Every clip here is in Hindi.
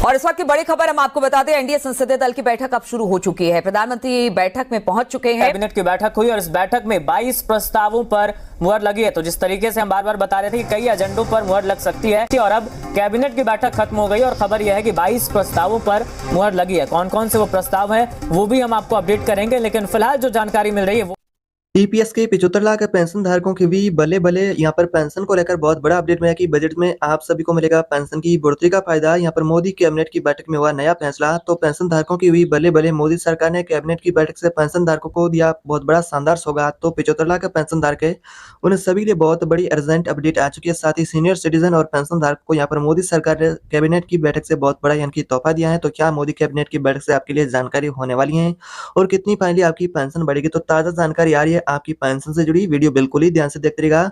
और इस वक्त की बड़ी खबर हम आपको बता दें, एनडीए संसदीय दल की बैठक अब शुरू हो चुकी है। प्रधानमंत्री बैठक में पहुंच चुके हैं। कैबिनेट की बैठक हुई और इस बैठक में 22 प्रस्तावों पर मुहर लगी है। तो जिस तरीके से हम बार बार बता रहे थे कि कई एजेंडों पर मुहर लग सकती है और अब कैबिनेट की बैठक खत्म हो गई और खबर यह है कि 22 प्रस्तावों पर मुहर लगी है। कौन कौन से वो प्रस्ताव है वो भी हम आपको अपडेट करेंगे, लेकिन फिलहाल जो जानकारी मिल रही है वो ईपीएस के 75 लाख पेंशन धारकों की भी बल्ले यहाँ पर पेंशन को लेकर बहुत बड़ा अपडेट मिला कि बजट में आप सभी को मिलेगा पेंशन की बढ़ोतरी का फायदा। यहाँ पर मोदी कैबिनेट की बैठक में हुआ नया फैसला, तो पेंशन धारकों की हुई बल्ले मोदी सरकार ने कैबिनेट की बैठक से पेंशन धारकों को दिया बहुत बड़ा शानदार सौगात। तो 75 लाख पेंशन धारक है, उन्हें सभी के लिए बहुत बड़ी अर्जेंट अपडेट आ चुकी है। साथ ही सीनियर सिटीजन और पेंशन धारक को यहाँ पर मोदी सरकार ने कैबिनेट की बैठक से बहुत बड़ा यानी कि तोहफा दिया है। तो क्या मोदी कैबिनेट की बैठक से आपके लिए जानकारी होने वाली है और कितनी फाइनली आपकी पेंशन बढ़ेगी, तो ताजा जानकारी आ रही है आपकी पेंशन से जुड़ी। वीडियो बिल्कुल ही ध्यान से देखते रहिएगा।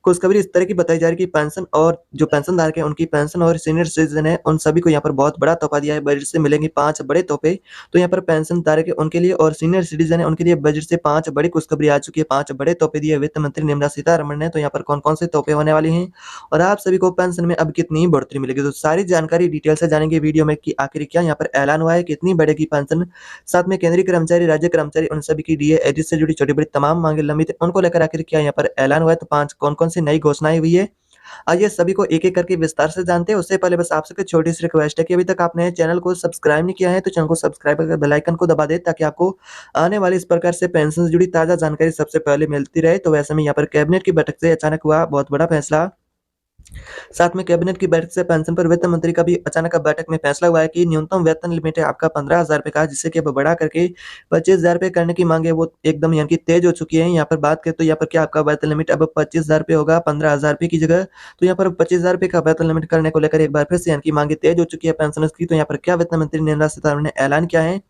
खुशखबरी इस तरह की बताई जा रही है कि पेंशन और जो पेंशन धारक है उनकी पेंशन और सीनियर सिटीजन है उन सभी को यहाँ पर बहुत बड़ा तोहफा दिया है। बजट से मिलेंगे 5 बड़े तोहफे। तो यहाँ पर पेंशन धारक है उनके लिए और सीनियर सिटीजन है उनके लिए बजट से 5 बड़ी खुशखबरी आ चुकी है। 5 बड़े तोहफे दिए वित्त मंत्री निर्मला सीतारमण ने। तो यहाँ पर कौन कौन से तोहफे होने वाले हैं और आप सभी को पेंशन में अब कितनी बढ़ोतरी मिलेगी, तो सारी जानकारी डिटेल से जानेंगे वीडियो में कि आखिर क्या यहाँ पर ऐलान हुआ है, कितनी बढ़ेगी पेंशन। साथ में केंद्रीय कर्मचारी, राज्य कर्मचारी, उन सभी की डीए एजेंसी से जुड़ी छोटी बड़ी तमाम मांगे लंबित है, उनको लेकर आखिर क्या यहाँ पर ऐलान हुआ है। तो 5 कौन कौन सी नई घोषणाएं हुई है, आइए सभी को एक एक करके विस्तार से जानते हैं। उससे पहले बस आपसे कुछ छोटी सी रिक्वेस्ट है कि अभी तक आपने चैनल को सब्सक्राइब नहीं किया है तो चैनल को सब्सक्राइब करके बेल आइकन को दबा दे ताकि आपको आने वाली इस प्रकार से पेंशन से जुड़ी ताजा जानकारी सबसे पहले मिलती रहे। तो वैसे में यहाँ पर कैबिनेट की बैठक से अचानक हुआ बहुत बड़ा फैसला। साथ में कैबिनेट की बैठक से पेंशन पर वित्त मंत्री का भी अचानक बैठक में फैसला हुआ है कि न्यूनतम वेतन लिमिट है आपका 15,000 रुपए का, जिससे कि अब बढ़ा करके 25,000 रुपए करने की मांग है वो एकदम यानी कि तेज हो चुकी है। यहाँ पर बात करें तो यहाँ पर क्या आपका वेतन लिमिट अब 25,000 रुपए होगा 15,000 रुपए की जगह। तो यहाँ पर 25,000 रुपए का वेतन लिमिट करने को लेकर एक बार फिर से यानी कि मांगे तेज हो चुकी है पेंशनर्स की। तो यहाँ पर क्या वित्त मंत्री निर्मला सीतारमण ने ऐलान किया है,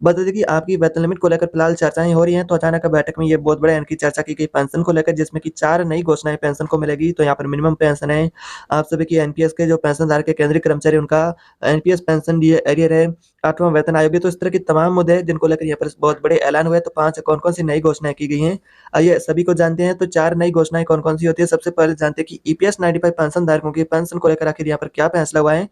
बता दें कि आपकी वेतन लिमिट को लेकर फिलहाल चर्चाएं हो रही हैं। तो अचानक बैठक में ये बहुत बड़ा यानी कि चर्चा की गई पेंशन को लेकर, जिसमें कि 4 नई घोषणाएं पेंशन को मिलेगी। तो यहाँ पर मिनिमम पेंशन है आप सभी की, एनपीएस के जो पेंशनधारक के केंद्रीय कर्मचारी उनका एनपीएस पेंशन एरियर है, 8वां वेतन आयोग है। तो इस तरह के तमाम मुद्दे हैं जिनको लेकर यहाँ पर बहुत बड़े ऐलान हुए। तो 5 कौन कौन सी नई घोषणाएं की गई हैं, आइए सभी को जानते हैं। तो 4 नई घोषणाएं कौन कौन सी होती है, सबसे पहले जानते हैं कि ईपीएस 95 पेंशन धारकों की पेंशन को लेकर आखिर यहाँ पर क्या फैसला हुआ है।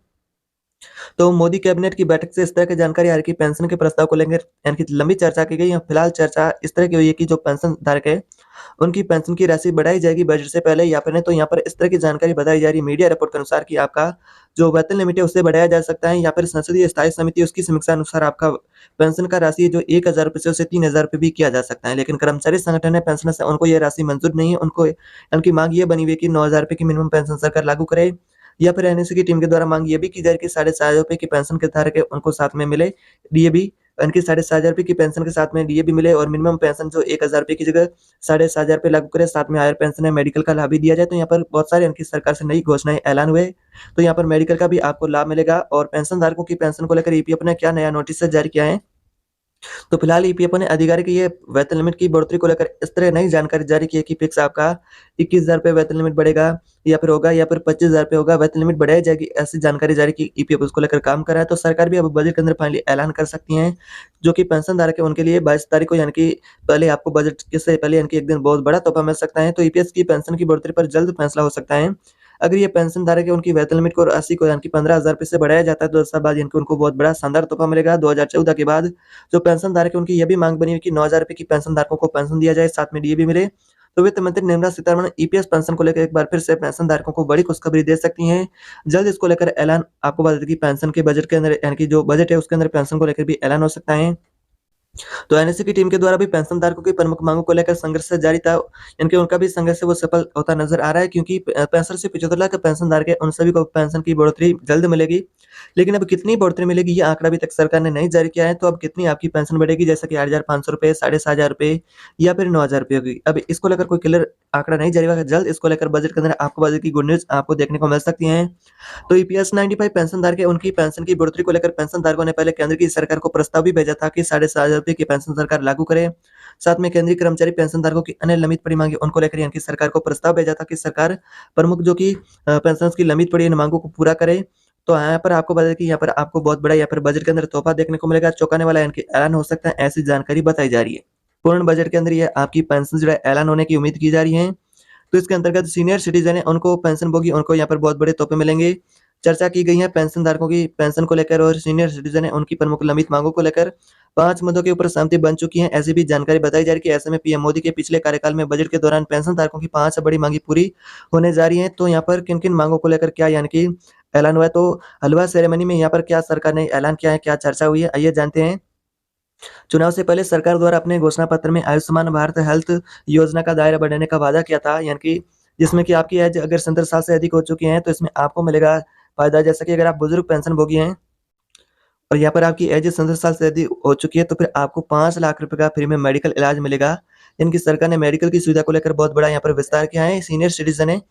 तो मोदी कैबिनेट की बैठक से इस तरह की जानकारी आ रही है कि पेंशन के प्रस्ताव को लेकर यानी कि लंबी चर्चा की गई। फिलहाल चर्चा इस तरह की हुई है कि जो पेंशन धारक है उनकी पेंशन की राशि बढ़ाई जाएगी बजट से पहले या फिर नहीं। तो यहाँ पर इस तरह की जानकारी बताई जा रही है मीडिया रिपोर्ट के अनुसार कि आपका जो वेतन लिमिट है उससे बढ़ाया जा सकता है या फिर संसदीय स्थायी समिति उसकी समीक्षा अनुसार आपका पेंशन का राशि जो 1,000 रुपए से उसे 3,000 रुपए भी किया जा सकता है। लेकिन कर्मचारी संगठन है पेंशन से उनको ये राशि मंजूर नहीं है। उनको उनकी मांग ये बनी हुई है कि 9,000 रुपए की मिनिमम पेंशन सरकार लागू करे, या फिर एनएससी की टीम के द्वारा मांग ये भी की जा रही है कि 7,500 रुपए की पेंशन के धारक है उनको साथ में मिले डीए भी, उनकी 7,500 रुपए की पेंशन के साथ में डीए भी मिले और मिनिमम पेंशन जो 1,000 रुपए की जगह 7,500 रुपए लागू करे, साथ में हायर पेंशन है, मेडिकल का लाभ भी दिया जाए। तो यहाँ पर बहुत सारे उनकी सरकार से नई घोषणाएं ऐलान हुए। तो यहाँ पर मेडिकल का भी आपको लाभ मिलेगा। और पेंशन धारकों की पेंशन को लेकर ईपीएफ ने क्या नया नोटिस जारी किया है, तो फिलहाल ईपीएफ ने आधिकारिक ये वेतन लिमिट की बढ़ोतरी को लेकर इस तरह नई जानकारी जारी की है कि फिक्स आपका 21,000 रुपए वेतन लिमिट बढ़ेगा या फिर होगा या फिर 25,000 रुपए होगा, वेतन लिमिट बढ़ाई जाएगी, ऐसी जानकारी जारी की। ईपीएफ उसको लेकर काम कर रहा है। तो सरकार भी अब बजट के अंदर फाइनली ऐलान कर सकती है जो कि पेंशन धारक है उनके लिए 22 तारीख को यानी कि पहले आपको बजट के से पहले यानी कि एक दिन बहुत बड़ा तोहफा मिल सकता है। तो ईपीएस की पेंशन की बढ़ोतरी पर जल्द फैसला हो सकता है। अगर ये पेंशन धारक है उनकी वेतन लिमिट को राशि को यानी कि 15,000 रुपए से बढ़ाया जाता है तो 10 साल बाद यानी कि उनको बहुत बड़ा शानदार तोहफा मिलेगा। 2014 के बाद जो पेंशन धारक है उनकी यह भी मांग बनी हुई कि 9,000 रुपए की पेंशन धारकों को पेंशन दिया जाए, साथ में डीए भी मिले। तो वित्त मंत्री निर्मला सीतारमण ईपीएस पेंशन को लेकर एक बार फिर से पेंशन धारकों को बड़ी खुशखबरी दे सकती हैं। जल्द इसको लेकर ऐलान आपको बता दें कि पेंशन के बजट के अंदर यानी कि जो बजट है उसके अंदर पेंशन को लेकर भी ऐलान हो सकता है। तो एनएससी की टीम के द्वारा भी पेंशन धारकों की प्रमुख मांगों को लेकर संघर्ष जारी था, यानी कि उनका भी संघर्ष वो सफल होता नजर आ रहा है क्योंकि 65 से 75 लाख पेंशन धारक है उन सभी को पेंशन की बढ़ोतरी जल्द मिलेगी। लेकिन अब कितनी बढ़ोतरी मिलेगी ये आंकड़ा अभी तक सरकार ने नहीं जारी किया है। तो अब कितनी आपकी पेंशन बढ़ेगी, जैसा कि 8,500 रुपए, 7,500 रुपए या फिर 9,000 रुपए होगी, अब इसको लेकर कोई क्लियर आंकड़ा नहीं जारी हुआ है। जल्द इसको लेकर बजट के अंदर आपको बजट की गुड न्यूज आपको देखने को मिल सकती है। तो ईपीएस 95 पेंशन धारक है उनकी पेंशन की बढ़ोतरी को लेकर पेंशन धारकों ने पहले केंद्र की सरकार को प्रस्ताव भी भेजा था कि 7,500 रुपए की पेंशन सरकार लागू करे। साथ में केंद्रीय कर्मचारी पेंशन धारकों की अन्य लंबित पड़ी मांगे उनको लेकर यानी कि सरकार को प्रस्ताव भेजा था कि सरकार प्रमुख जो कि पेंशन की लंबित पड़ी इन मांगों को पूरा करे। तो यहाँ पर आपको बता दें कि यहाँ पर आपको बहुत बड़ा यहाँ पर बजट के अंदर तोहफा देखने को मिलेगा, चौंकाने वाला यानी कि ऐलान हो सकता है, ऐसी जानकारी बताई जा रही है। पूर्ण बजट के अंदर ये आपकी पेंशन जो है ऐलान होने की उम्मीद की जा रही है। तो इसके अंतर्गत सीनियर सिटीजन है उनको पेंशन होगी, उनको यहाँ पर बहुत बड़े तोहफे मिलेंगे। चर्चा की गई है पेंशन धारकों की पेंशन को लेकर और सीनियर सिटीजन है उनकी प्रमुख लंबित मांगों को लेकर 5 मुद्दों के ऊपर सहमति बन चुकी है। ऐसी भी जानकारी बताई जा रही है कि ऐसे में पीएम मोदी के पिछले कार्यकाल में बजट के दौरान पेंशन धारकों की 5 बड़ी मांगी पूरी होने जा रही है। तो यहाँ पर किन-किन मांगों को लेकर क्या यानी कि ऐलान हुआ है, तो हलवा सेरेमनी में यहाँ पर क्या सरकार ने ऐलान किया है, क्या चर्चा हुई है, आइए जानते हैं। चुनाव से पहले सरकार द्वारा अपने घोषणा पत्र में आयुष्मान भारत हेल्थ योजना का दायरा बढ़ाने का वादा किया था, यानी कि जिसमें कि आपकी एज अगर 70 साल से अधिक हो चुकी है तो इसमें आपको मिलेगा फायदा। जैसा कि अगर आप बुजुर्ग पेंशनभोगी हैं और यहाँ पर आपकी एज 70 साल से अधिक हो चुकी है तो फिर आपको 5 लाख रुपए का फ्री में मेडिकल इलाज मिलेगा। यानी कि सरकार ने मेडिकल की सुविधा को लेकर बहुत बड़ा यहाँ पर विस्तार किया है। सीनियर सिटीजन है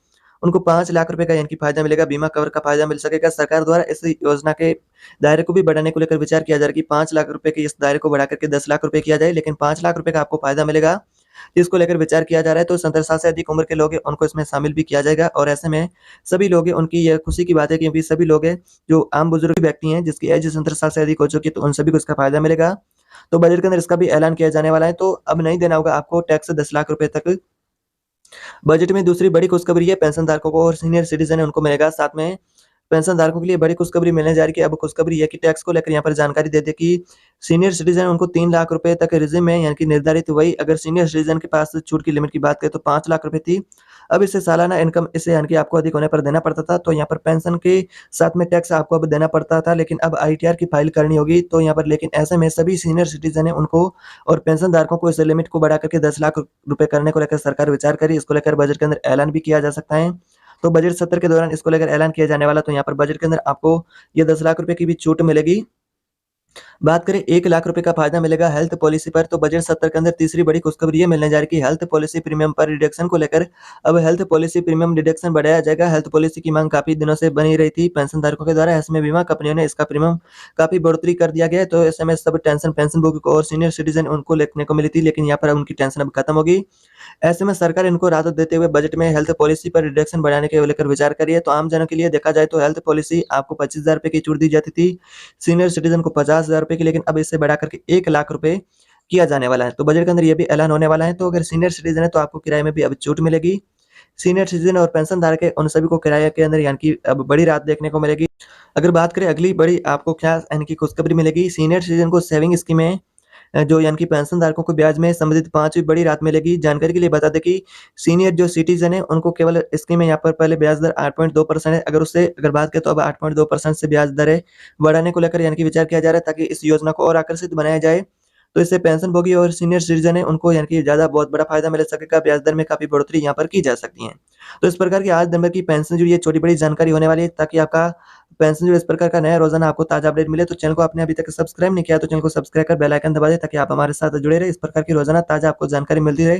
उनको 5 लाख रुपए का यानी कि फायदा मिलेगा, बीमा कवर का फायदा मिल सकेगा। सरकार द्वारा इस योजना के दायरे को भी बढ़ाने को लेकर विचार किया जा रहा है कि 5 लाख रुपए के इस दायरे को बढ़ा करके 10 लाख रुपए किया जाए, लेकिन 5 लाख रुपए का आपको फायदा मिलेगा, जिसको लेकर विचार किया जा रहा है। तो 70 साल से अधिक उम्र के लोग हैं उनको इसमें शामिल भी किया जाएगा और ऐसे में सभी लोग हैं उनकी यह खुशी की बात है क्योंकि सभी लोग हैं जो आम बुजुर्ग व्यक्ति हैं जिसकी एज 70 साल से अधिक हो चुकी है तो उन सभी को इसका फायदा मिलेगा। तो बजट के अंदर इसका भी ऐलान किया जाने वाला है। तो अब नहीं देना होगा आपको टैक्स 10 लाख रुपए तक। बजट में दूसरी बड़ी खुशखबरी है पेंशन धारकों को और सीनियर सिटीजन है उनको मिलेगा। साथ में पेंशन धारकों के लिए बड़ी खुशखबरी मिलने जा रही है। अब खुशखबरी है कि टैक्स को लेकर यहाँ पर जानकारी दे दे कि सीनियर सिटीजन उनको 3 लाख रुपए तक रिजिम में यानी कि निर्धारित वही अगर सीनियर सिटीजन के पास छूट की लिमिट की बात करें तो 5 लाख रुपए थी। अब इससे सालाना इनकम इससे यानी कि आपको अधिक होने पर देना पड़ता था, तो यहाँ पर पेंशन के साथ में टैक्स आपको अब देना पड़ता था, लेकिन अब आईटीआर की फाइल करनी होगी। तो यहाँ पर लेकिन ऐसे में सभी सीनियर सिटीजन है उनको और पेंशन धारकों को इस लिमिट को बढ़ा करके 10 लाख रुपए करने को लेकर सरकार विचार करी। इसको लेकर बजट के अंदर ऐलान भी किया जा सकता है। तो बजट सत्र के दौरान इसको लेकर ऐलान किया जाने वाला। तो यहाँ पर बजट के अंदर आपको ये 10 लाख रुपए की भी छूट मिलेगी। बात करें 1 लाख रुपए का फायदा मिलेगा हेल्थ पॉलिसी पर, तो बजट सत्र के अंदर तीसरी बड़ी खुशखबरी ये मिलने जा रही है कि हेल्थ पॉलिसी प्रीमियम पर रिडक्शन को लेकर अब हेल्थ पॉलिसी प्रीमियम रिडक्शन बढ़ाया जाएगा। हेल्थ पॉलिसी की मांग काफी दिनों से बनी रही थी पेंशन धारकों के द्वारा। ऐसे में बीमा कंपनियों ने इसका प्रीमियम काफी बढ़ोतरी कर दिया गया है। तो ऐसे में सब टेंशन पेंशनभोगी को और सीनियर सिटीजन उनको लेने को मिली थी, लेकिन यहाँ पर उनकी टेंशन अब खत्म होगी। ऐसे में सरकार इनको राहत देते हुए बजट में हेल्थ पॉलिसी पर रिडक्शन बढ़ाने के लेकर विचार करी है। तो आम जनों के लिए देखा जाए तो हेल्थ पॉलिसी आपको 25,000 रुपए की छूट दी जाती थी, सीनियर सिटीजन को 50,000 रुपए की, लेकिन अब इससे बढ़ा करके 1 लाख रुपए किया जाने वाला है। तो बजट के अंदर ये भी ऐलान होने वाला है। तो अगर सीनियर सिटीजन है तो आपको किराए में भी अब छूट मिलेगी। सीनियर सिटीजन और पेंशन धारक है उन सभी को किराए के अंदर यानी कि अब बड़ी राहत देखने को मिलेगी। अगर बात करें अगली बड़ी आपको क्या यानी कि खुशखबरी मिलेगी, सीनियर सिटीजन को सेविंग स्कीमें जो यानी कि पेंशन धारकों को ब्याज में संबंधित 5वीं बड़ी राहत मिलेगी। जानकारी के लिए बता दें कि सीनियर जो सिटीजन है उनको केवल स्कीम में यहाँ पर पहले ब्याज दर 8.2% है, अगर बात करें तो अब 8.2% से ब्याज दर है बढ़ाने को लेकर यानी कि विचार किया जा रहा है ताकि इस योजना को और आकर्षित बनाया जाए। तो इससे पेंशनभोगी और सीनियर सिटीजन है उनको यानी कि ज़्यादा बहुत बड़ा फायदा मिल सकेगा, ब्याज दर में काफ़ी बढ़ोतरी यहाँ पर की जा सकती है। तो इस प्रकार की आज दिन भर की पेंशन जुड़ी ये छोटी बड़ी जानकारी होने वाली है ताकि आपका पेंशन जो इस प्रकार का नया रोजाना आपको ताजा अपडेट मिले। तो चैनल को आपने अभी तक सब्सक्राइब नहीं किया तो चैनल को सब्सक्राइब कर बेल आइकन दबा दे ताकि आप हमारे साथ जुड़े रहे। इस प्रकार की रोजाना ताजा आपको जानकारी मिलती रहे।